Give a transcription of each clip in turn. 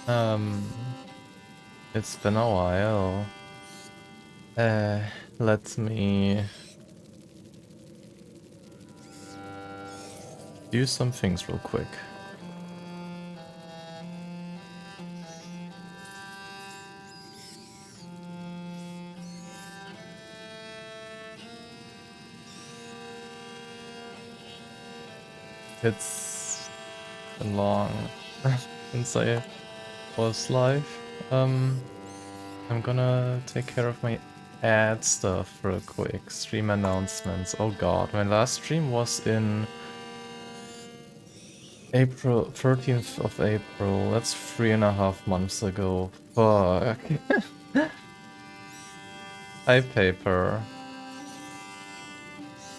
Um, it's been a while. Uh, Let me do some things real quick. It's been long since I was live. I'm gonna take care of my ad stuff real quick. Stream announcements. Oh god, my last stream was in April, 13th of April. That's 3.5 months ago. Fuck. Hi, Paper.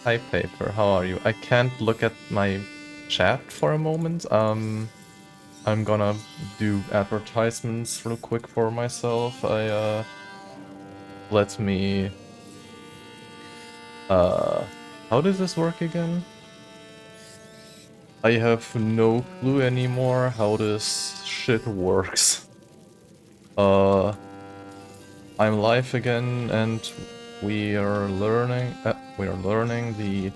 Hi, Paper. How are you? I can't look at my chat for a moment. I'm gonna do advertisements real quick for myself. Let me... How does this work again? I have no clue anymore how this shit works. I'm live again, and we are learning the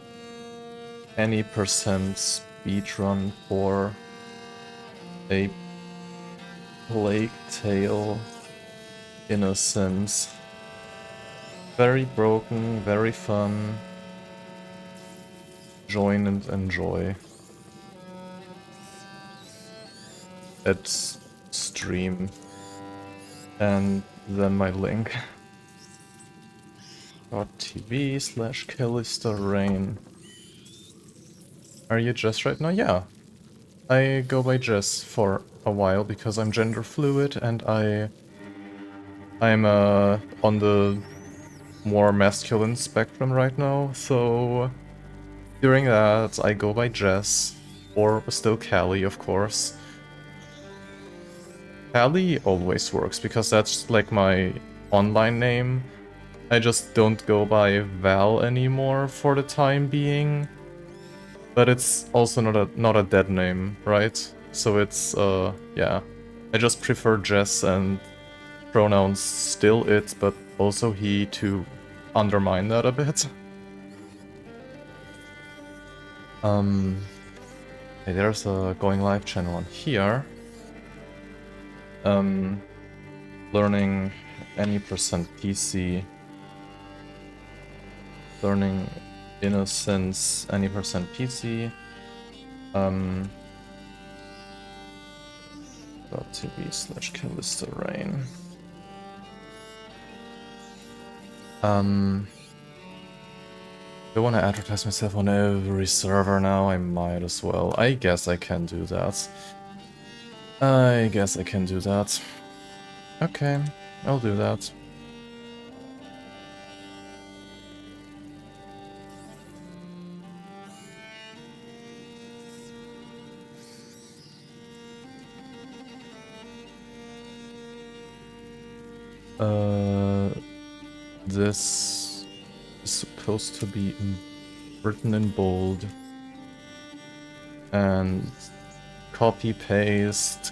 any percent speedrun for a Plague Tale Innocence. Very broken, very fun. Join and enjoy. At stream. And then my link. .tv/KallistaRain. Are you Jess right now? Yeah. I go by Jess for a while because I'm gender fluid and I'm on the more masculine spectrum right now, so during that I go by Jess, or still Callie, of course. Callie always works because that's like my online name. I just don't go by Val anymore for the time being. But it's also not a dead name, right? So it's yeah. I just prefer Jess, and pronouns still it, but also he, to undermine that a bit. Hey, there's a going live channel on here. Learning any percent PC. Learning Innocence any percent PC. .tv/KallistaRain. I want to advertise myself on every server now. I might as well. I guess I can do that. Okay, I'll do that. This is supposed to be written in bold. And copy paste.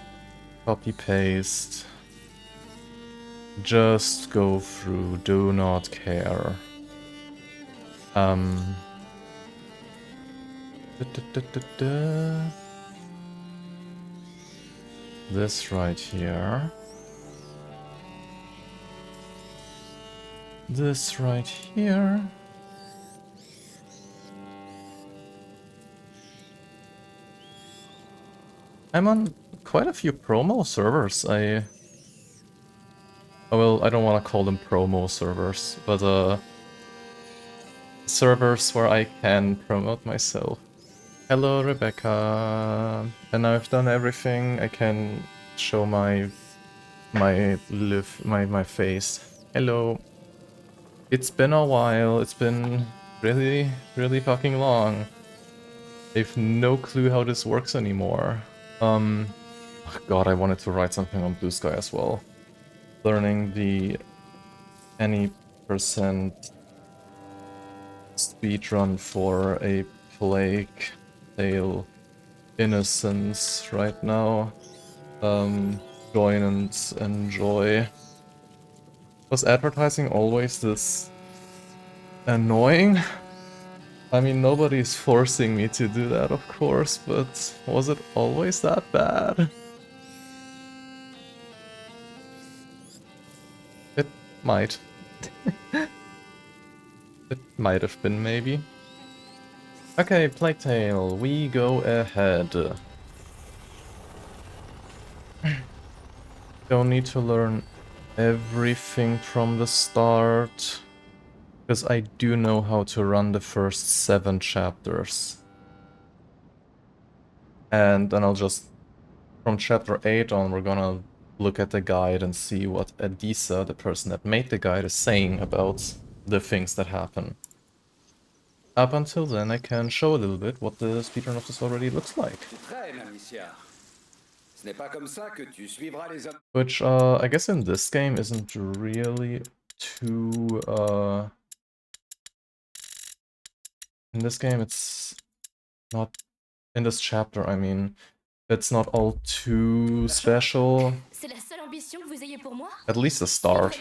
Just go through, do not care. This right here. This right here. I'm on quite a few promo servers. Well, I don't want to call them promo servers, but servers where I can promote myself. Hello, Rebecca. And now I've done everything. I can show my face. Hello. It's been a while. It's been really, really fucking long. I have no clue how this works anymore. Oh God, I wanted to write something on Blue Sky as well. Learning the any percent speedrun for a Plague Tale Innocence right now. join and enjoy. Was advertising always this annoying? I mean, nobody's forcing me to do that, of course, but was it always that bad? It might. It might have been, maybe. Okay, Plague Tale, we go ahead. Don't need to learn everything from the start, because I do know how to run the first 7 chapters. And then I'll just, from chapter 8 on, we're gonna look at the guide and see what Adisa, the person that made the guide, is saying about the things that happen. Up until then, I can show a little bit what the speedrun of this already looks like. Which, I guess in this game isn't really too, in this game it's not, in this chapter, I mean, it's not all too special. At least the start.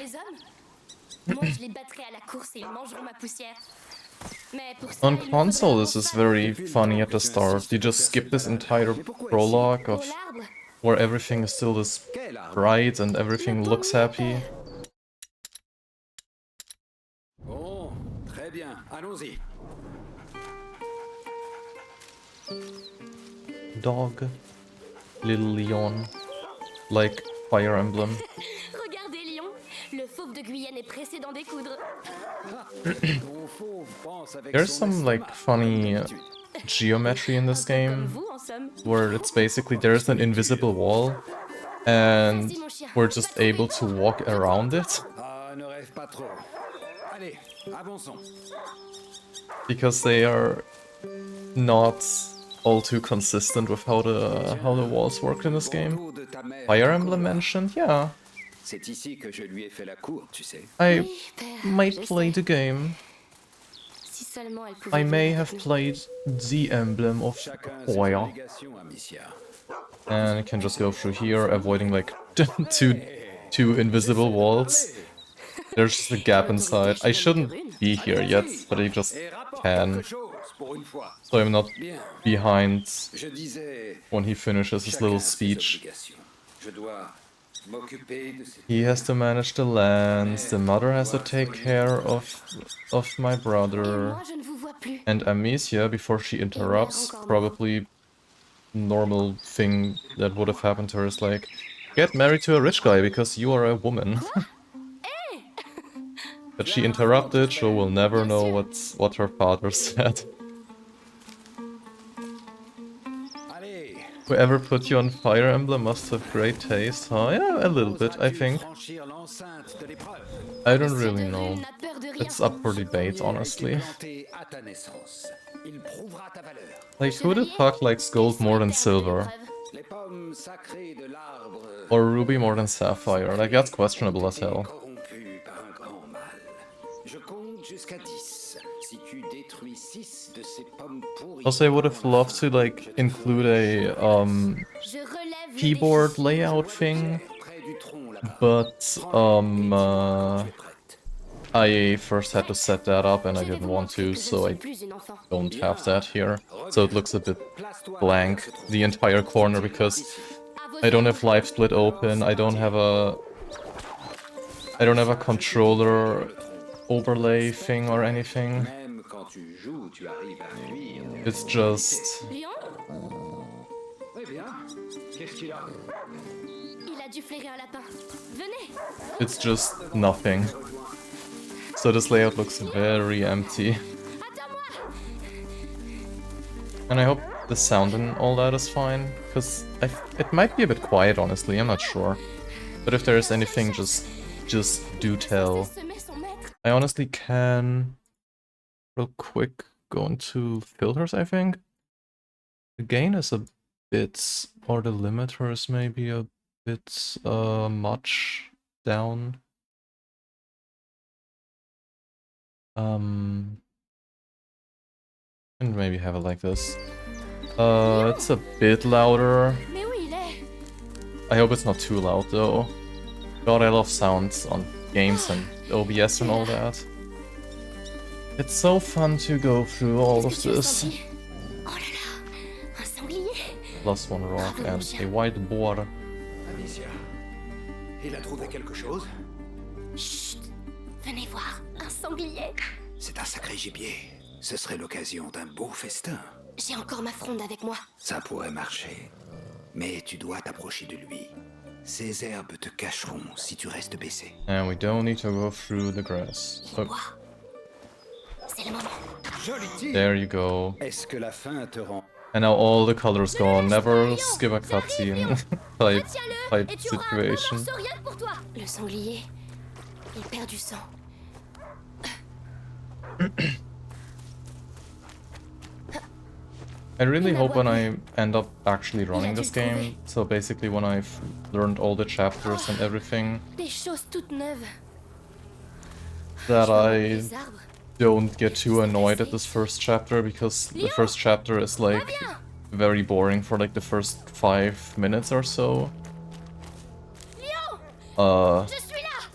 On console, this is very funny at the start. You just skip this entire prologue of where everything is still this bright and everything looks happy. Dog. Little Leon. Like Fire Emblem. There's some like funny geometry in this game where it's basically there's an invisible wall and we're just able to walk around it. Because they are not all too consistent with how the walls work in this game. Fire Emblem mentioned, yeah. I might play the game. I may have played the Emblem of Fire. And I can just go through here, avoiding like two invisible walls. There's just a gap inside. I shouldn't be here yet, but I just can. So I'm not behind when he finishes his little speech. He has to manage the lands, the mother has to take care of my brother. And Amicia, before she interrupts, probably normal thing that would have happened to her is like, get married to a rich guy because you are a woman. But she interrupted, so we'll never know what her father said. Whoever put you on Fire Emblem must have great taste, huh? Yeah, a little bit, I think. I don't really know. It's up for debate, honestly. Like, who the fuck likes gold more than silver? Or ruby more than sapphire? Like, that's questionable as hell. Also, I would have loved to, like, include a, keyboard layout thing, but, I first had to set that up and I didn't want to, so I don't have that here. So it looks a bit blank, the entire corner, because I don't have live split open, I don't have a controller overlay thing or anything. It's just... It's just nothing. So this layout looks very empty. And I hope the sound and all that is fine, because it might be a bit quiet, honestly, I'm not sure. But if there is anything, just do tell. I honestly can, real quick, go into filters, I think. The gain is a bit, or the limiter is maybe a bit much down. And maybe have it like this. It's a bit louder. I hope it's not too loud though. God, I love sounds on games and OBS and all that. It's so fun to go through all of this. Plus one rock and a white board. Amicia, il a trouvé quelque chose? Chut! Venez voir, un sanglier! C'est un sacré gibier. Ce serait l'occasion d'un beau festin. J'ai encore ma fronde avec moi. Ça pourrait marcher. Mais tu dois t'approcher de lui. Ces herbes te cacheront si tu restes baissé. And we don't need to go through the grass. Il boit. C'est le moment. Joli tir. There you go. Est-ce que la faim te rend... And now all the colors gone. Never skip a cutscene type Et tu auras un bon situation. morceau rien que pour toi. Le sanglier, il perd du sang. I really hope when I end up actually running this game, so basically when I've learned all the chapters and everything, Des choses toutes neuves. that I Les arbres. don't get too annoyed at this first chapter, because the first chapter is like very boring for like the first 5 minutes or so. Léon! Je suis là!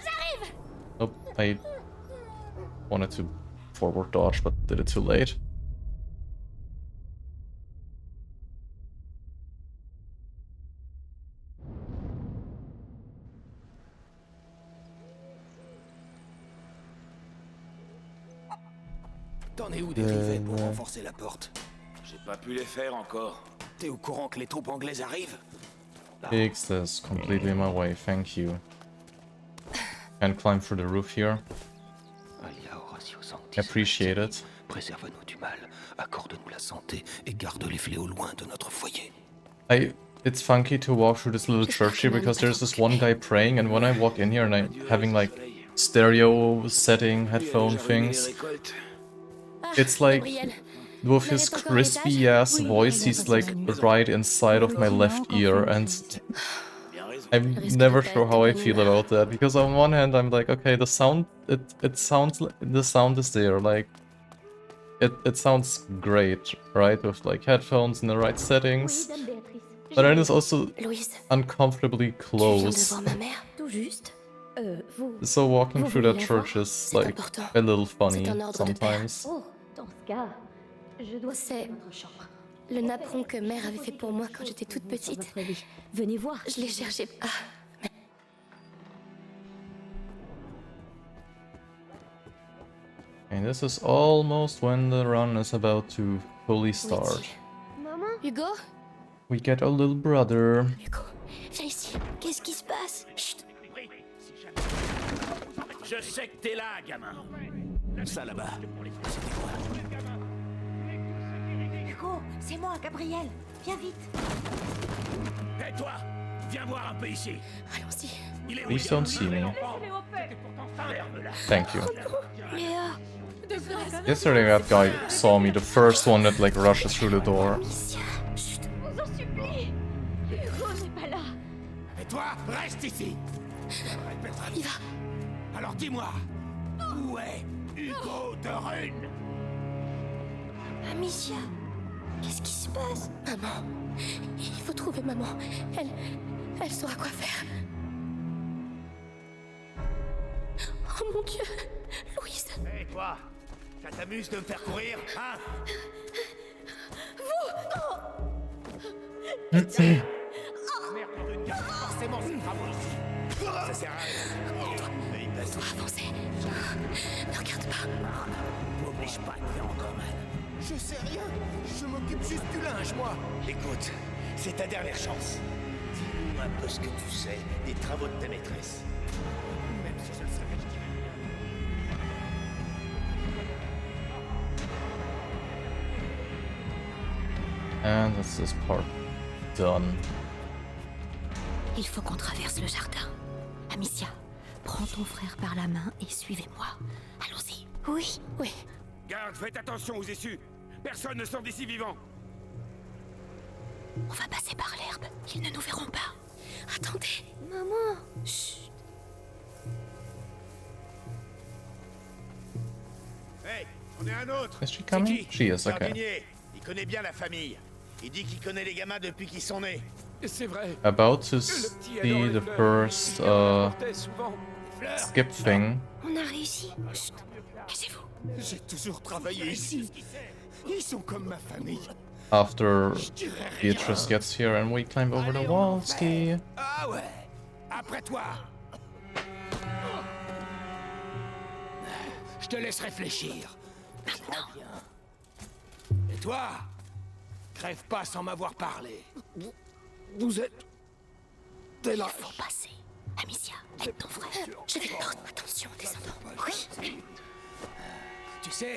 J'arrive! Oh, I wanted to forward dodge, but did it too late. T'en es où des rivets pour renforcer la porte? J'ai pas pu les faire encore. T'es au courant que les troupes anglaises arrivent? Fix this completely in my way, thank you. Can't climb through the roof here. Appreciate it. Préserve-nous du mal, accorde-nous la santé et garde les fléaux loin de notre foyer. It's funky to walk through this little church here because there's this one guy praying, and when I walk in here and I'm having like stereo setting headphone things, it's like with his crispy ass voice, he's like right inside of my left ear, and I'm never sure how I feel about that, because on one hand I'm like, okay, the sound, it sounds like the sound is there, like it sounds great, right, with like headphones in the right settings, but then it's also uncomfortably close. So walking through that church is like a little funny sometimes. C'est le napperon que mère avait fait pour moi quand j'étais toute petite. Venez voir. Je l'ai cherché. And this is almost when the run is about to fully start. Maman? Hugo? We get a little brother. Hugo, viens ici. Qu'est-ce qui se passe? Chut. Je sais que t'es là, gamin. Ça là-bas. Hugo, c'est moi, Gabriel. Viens vite. Hé toi, viens voir un peu ici. Allons-y. Il est où? Please don't see me. Thank you. Léa. Yesterday that guy saw me, the first one that like rushes through the door. Chut. Vous en supplie. Hugo n'est pas là. Et toi, reste ici. Il va. Alors dis-moi, où est Hugo de Rune? Amicia. Qu'est-ce qui se passe? Maman. Il faut trouver maman. Elle saura quoi faire. Oh mon Dieu. Louise. Hé toi, ça t'amuse de me faire courir, hein? Merde, dans une gare, forcément c'est travaux ici. Ça sert à rien. On doit avancer. Ne regarde pas. M'oblige pas, t'es encore mal. Je sais rien, je m'occupe juste du linge, moi. Écoute, c'est ta dernière chance. Dis-nous un peu ce que tu sais des travaux de ta maîtresse. Même si je le savais, je dirais rien. And that's this part done. Il faut qu'on traverse le jardin. Amicia, prends ton frère par la main et suivez-moi. Allons-y. Oui, oui. Garde, faites attention aux issues. Personne ne sort d'ici vivant. On va passer par l'herbe. Ils ne nous verront pas. Attendez. Maman. Chut. Hey, j'en ai un autre. Is she coming? C'est qui? She is, okay. Jardinier. Il connaît bien la famille. Il dit qu'il connaît les gamins depuis qu'ils sont nés. about to see the first skip thing. On a réussi. Chut, cachez-vous. J'ai toujours travaillé ici. Ils sont comme ma famille. After Beatrice gets here and we climb over the wall, ski. Ah ouais. Après toi. Je te laisse réfléchir. Maintenant. Et toi, crève pas sans m'avoir parlé. Vous êtes... T'es là. Il faut passer. Amicia, aide ton frère. Je vais porter attention en descendant. Oui. Tu sais,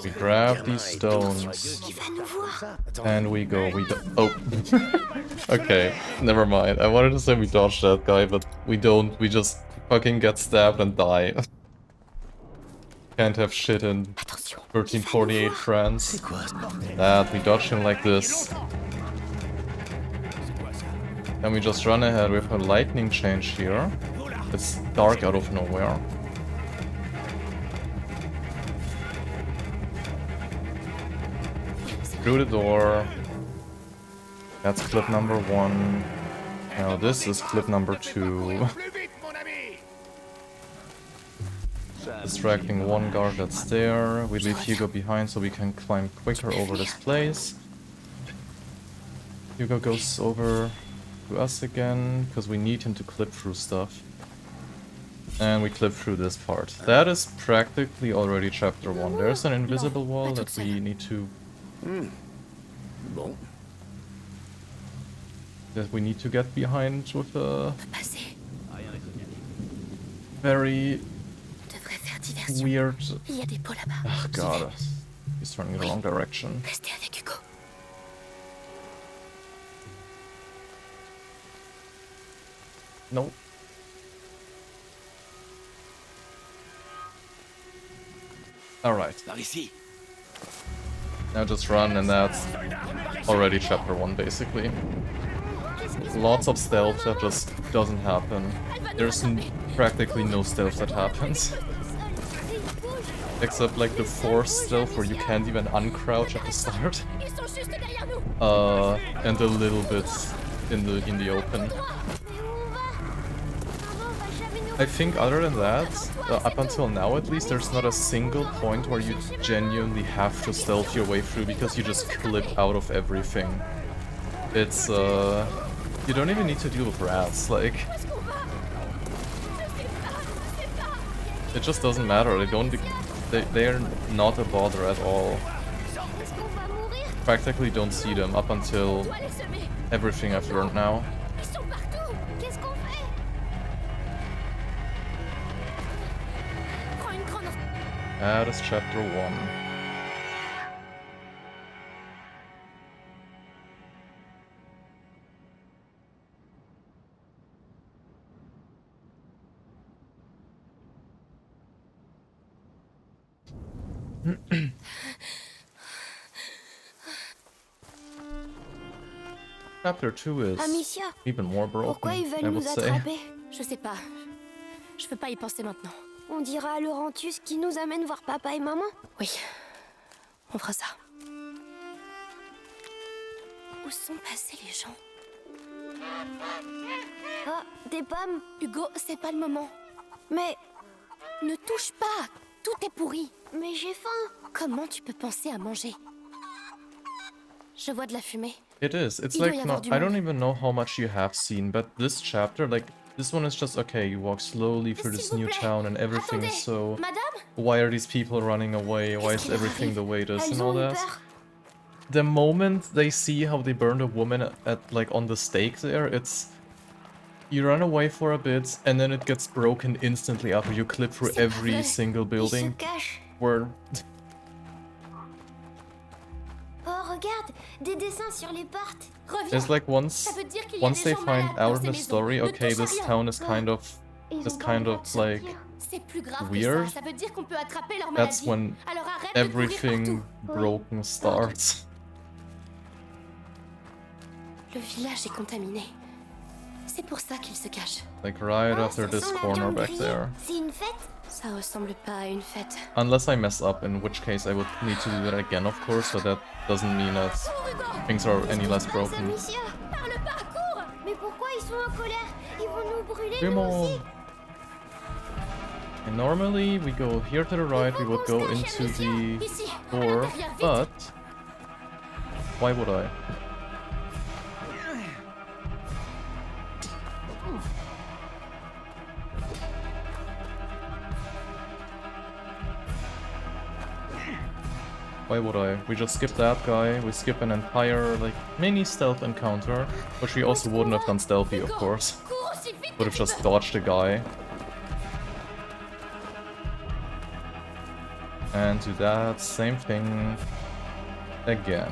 We grab these stones Il va nous voir. and we go. Oh, okay. Never mind. I wanted to say we dodged that guy, but we don't. We just fucking get stabbed and die. Can't have shit in Attention. 1348 France. That we dodge him like this. Then we just run ahead with a lightning change here. It's dark out of nowhere. Through the door. That's clip number 1. Now this is clip number 2. Distracting one guard that's there. We leave Hugo behind so we can climb quicker over this place. Hugo goes over to us again, because we need him to clip through stuff. And we clip through this part. That is practically already chapter 1. There's an invisible wall that we need to... Bon. that we need to get behind with a Passer. very On devrait faire diversion. weird... Il y a des pots là-bas. Oh J'y god, vais. he's turning the wrong direction. Restez avec Hugo. Nope. Alright, Par ici. now just run and that's already chapter 1 basically. Lots of stealth that just doesn't happen. There's practically no stealth that happens. Except like the forced stealth where you can't even uncrouch at the start. Ils sont juste derrière nous. And a little bit in the open. I think other than that, up until now at least, there's not a single point where you genuinely have to stealth your way through because you just clip out of everything. It's you don't even need to deal with rats, like... It just doesn't matter, they're not a bother at all. Practically don't see them up until everything I've learned now. Ils sont partout. Qu'est-ce qu'on fait? Prends une grande... That is chapter 1. Chapter 2 is Amicia, even more broken, pourquoi ils I veulent would nous say. attraper? Je sais pas. Je peux pas y penser maintenant. On dira à Laurentius qui nous amène voir papa et maman. Oui. On fera ça. Où sont passés les gens? Ah, des pommes. Hugo, c'est pas le moment. Mais Ne touche pas. Tout est pourri. j'ai faim. Comment tu peux penser à manger? Je vois de la fumée. It is. It's Il doit like, y no, avoir du I don't monde. even know how much you have seen, but this chapter, like, this one is just, okay, you walk slowly through this S'il vous new plaît. town and everything is Attendez. so... Madame? Why are these people running away? Why Qu'est-ce is qui leur everything arrive? the way it is and Elles all ont eu that? peur. The moment they see how they burned a woman at like, on the stake there, it's... You run away for a bit, and then it gets broken instantly after you clip through C'est pas every vrai. single Ils se building cachent. where... Oh, regarde, des dessins sur les portes. Reviens. It's like once Ça veut dire qu'il y a once des they gens find malades dans out ces the maisons. story, Ne okay, touche à this rien. town is kind of Ils just ont pas kind le droit of de like sortir. C'est plus grave weird. que ça. Ça veut dire qu'on peut attraper leur That's maladie. when Alors arrête de courir everything partout. broken starts. Le village est contaminé. C'est pour ça qu'ils se cachent. Like right Oh, after ça this sent la corner viande back grillée. there. C'est une fête? Ça ressemble pas à une fête. Unless I mess up, in which case I would need to do that again, of course, but that doesn't mean that things are any less broken. Amicia. Par le parcours. sont en colère. Ils vont nous brûler, Come nous on. aussi. And normally we go here to the right, we would go into the door, but why would I? Why would I? We just skip that guy, we skip an entire, like, mini stealth encounter, which we also wouldn't have done stealthy, of course. Would have just dodged the guy. And do that same thing again.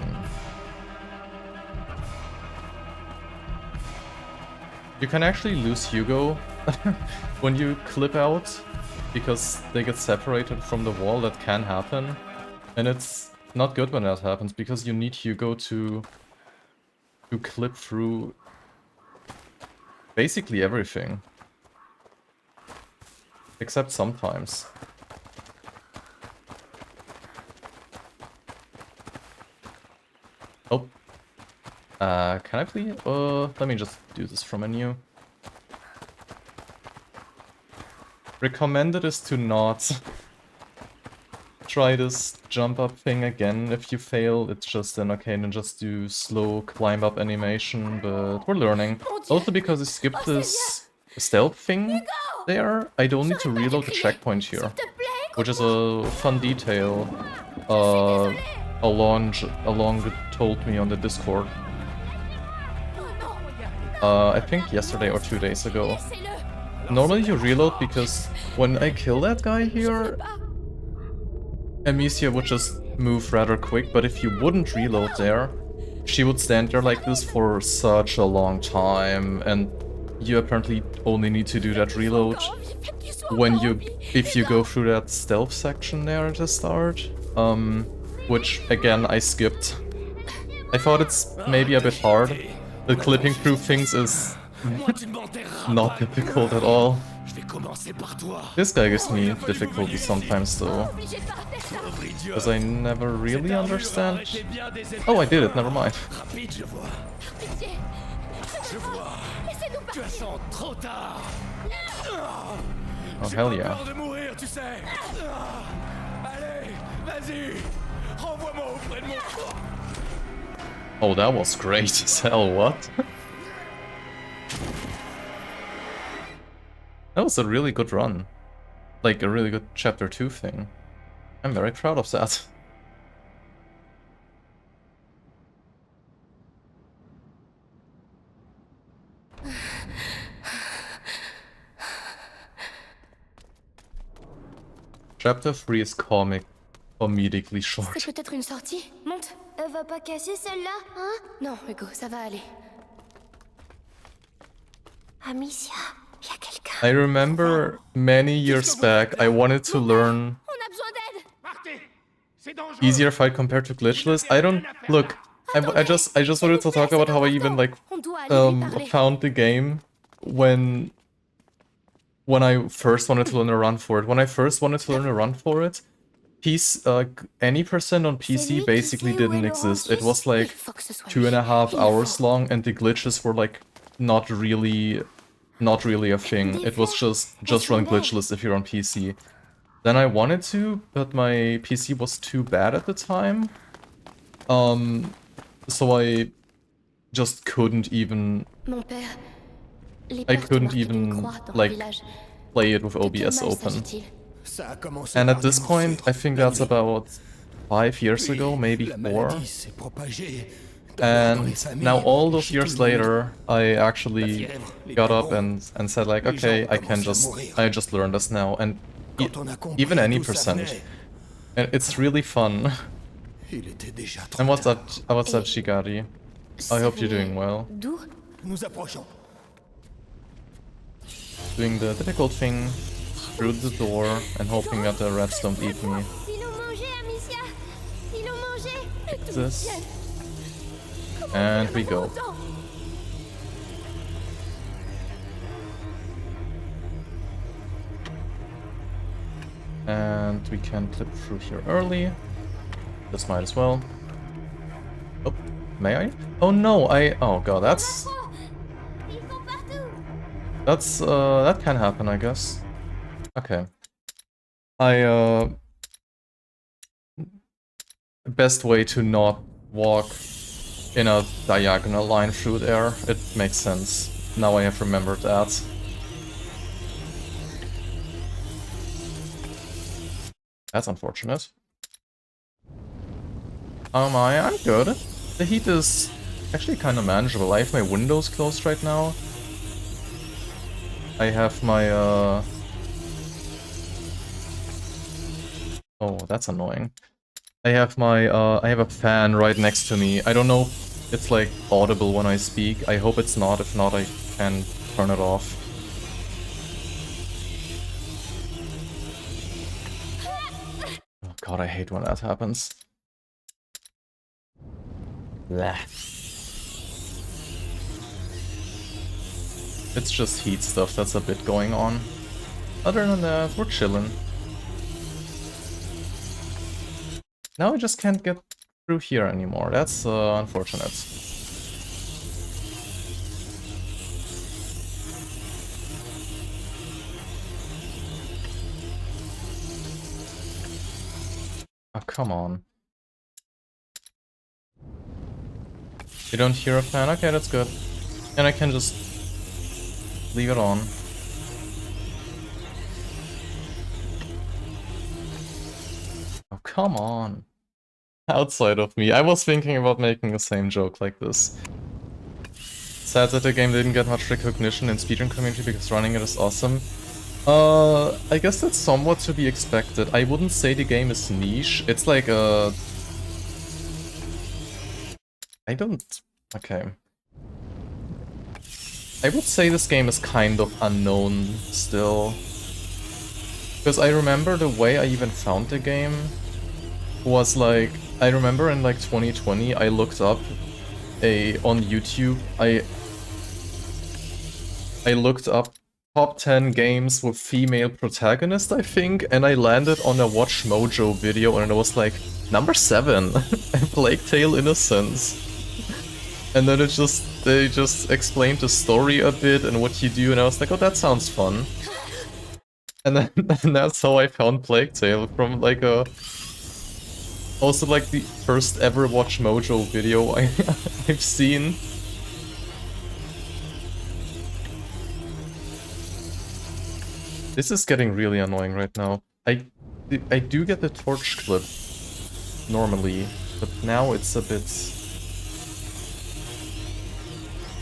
You can actually lose Hugo when you clip out, because they get separated from the wall. That can happen. And it's not good when that happens, because you need Hugo to clip through basically everything. Except sometimes. Oh. Can I please? Let me just do this from menu. Recommended is to not try this jump up thing again. If you fail, it's just an okay, then just do slow climb up animation, but we're learning. Also because I skipped this stealth thing there, I don't need to reload the checkpoint here. Which is a fun detail Along told me on the Discord. I think yesterday or 2 days ago. Normally you reload because when I kill that guy here, Amicia would just move rather quick, but if you wouldn't reload there, she would stand there like this for such a long time, and you apparently only need to do that reload if you go through that stealth section there at the start, which again I skipped. I thought it's maybe a bit hard. The clipping through things is not difficult at all. This guy gives me difficulty sometimes though, because I never really understand. Oh, I did it, never mind. Oh, hell yeah. Oh, that was great as hell, what? That was a really good run. Like, a really good chapter 2 thing. I'm very proud of that. Chapter 3 is comedically short. C'est peut-être une sortie. Monte. Elle va pas casser celle-là, hein? Non, Hugo, ça va aller. Amicia, y a quelqu'un. I remember many years back I wanted to learn On a besoin d'aide. easier fight compared to glitchless. I don't look. I just wanted to talk about how I even like found the game when I first wanted to learn a run for it. When I first wanted to learn a run for it, any percent on PC basically didn't exist. It was like 2.5 hours long, and the glitches were like not really a thing. It was just run glitchless if you're on PC. Then I wanted to, but my PC was too bad at the time. So I just couldn't even like play it with OBS open. And at this point, I think that's about 5 years ago, maybe 4. And now all those years later, I actually got up and said like, okay, I just learned this now, and even any percent. And it's really fun. And what's up, Shigari? I hope you're doing well. Doing the difficult thing through the door and hoping that the rats don't eat me. Like this. And we go. And we can clip through here early. This might as well. Oh, may I? Oh no, oh god, that's... That's, that can happen, I guess. Okay. Best way to not walk in a diagonal line through there. It makes sense. Now I have remembered that. That's unfortunate. I'm good. The heat is actually kind of manageable. I have my windows closed right now. I have my, oh, that's annoying. I have my, I have a fan right next to me. I don't know if it's, like, audible when I speak. I hope it's not. If not, I can turn it off. Oh god, I hate when that happens. Blech. It's just heat stuff that's a bit going on. Other than that, we're chilling. Now I just can't get through here anymore. That's unfortunate. Oh, come on. You don't hear a fan? Okay, that's good. And I can just leave it on. Oh, come on. Outside of me. I was thinking about making the same joke like this. Sad that the game didn't get much recognition in speedrun community because running it is awesome. I guess that's somewhat to be expected. I wouldn't say the game is niche. It's like a... I don't... Okay. I would say this game is kind of unknown still. Because I remember the way I even found the game was like... I remember in like 2020 I looked up on YouTube, I looked up top 10 games with female protagonist, I think, and I landed on a Watch Mojo video and it was like, number 7, Plague Tale Innocence. And then they just explained the story a bit and what you do, and I was like, oh, that sounds fun. And then and that's how I found Plague Tale, from like a... Also like the first ever Watch Mojo video I've seen. This is getting really annoying right now. I do get the torch clip normally, but now it's a bit...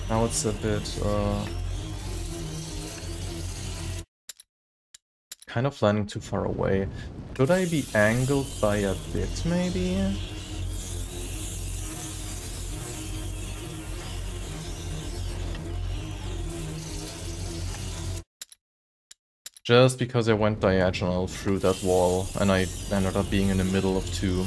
Now it's a bit, kind of landing too far away. Should I be angled by a bit, maybe? Just because I went diagonal through that wall, and I ended up being in the middle of two.